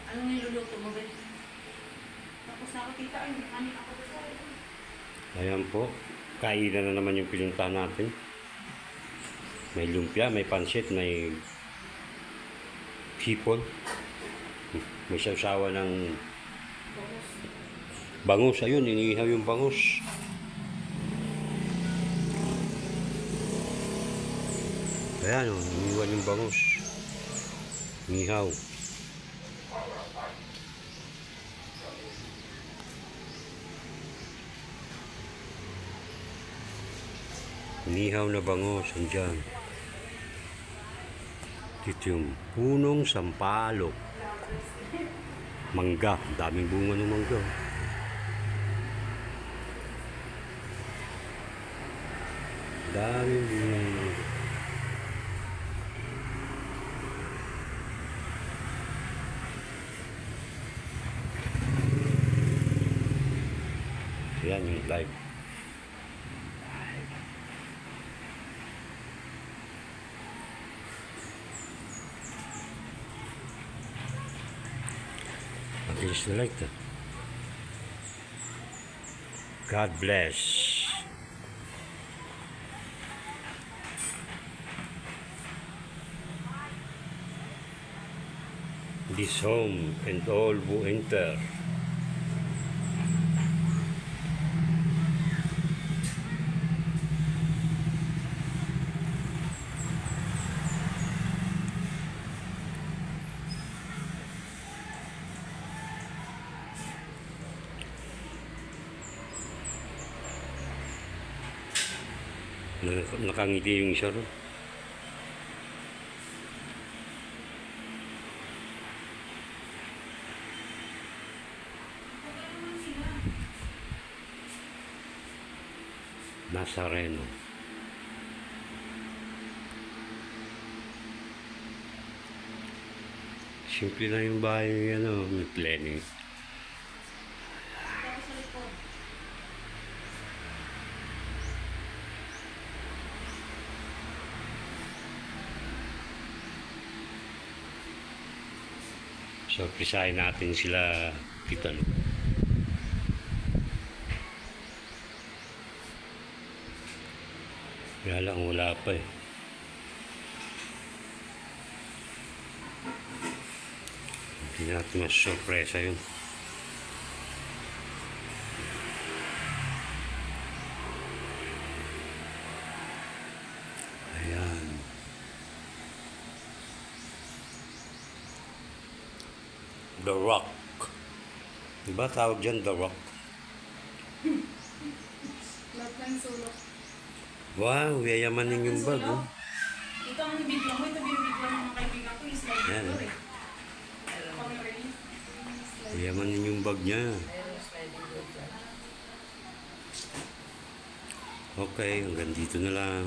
Anong niluluto mo ba? Tapos ako tita, ay kanin ako sa Ayan po. Kainan na naman yung pinuntahan natin. May lumpia, may pansit, may hipon. May sausawa ng bangus. Ayun, inihaw yung bangus. Ayan, oh, iniwan yung bangus. Inihaw. Inihaw na bangus, andyan. Dito yung punong sampalok. Mangga, daming bunga ng mangga. Daming bunga ng mangga. Yan yung live. Please like that. God bless. This home and all who enter. Nakangiti yung isa ron. Nazareno. Simple na yung bahay, ano, may planning. So, pisahin natin sila Tita Lu. Kaya lang wala pa eh. Hindi natin mas-surpresa yun. Ayan. The Rock. Diba tawag dyan, The Rock? lahat ng sulok. Wow, yayamanin yung bag, oh. Ito ang bigla mo, ito binibigla ng mga kaibigan ko, yung slide Yan. door eh. Yayamanin yung bag niya. Okay, hanggang dito na lang.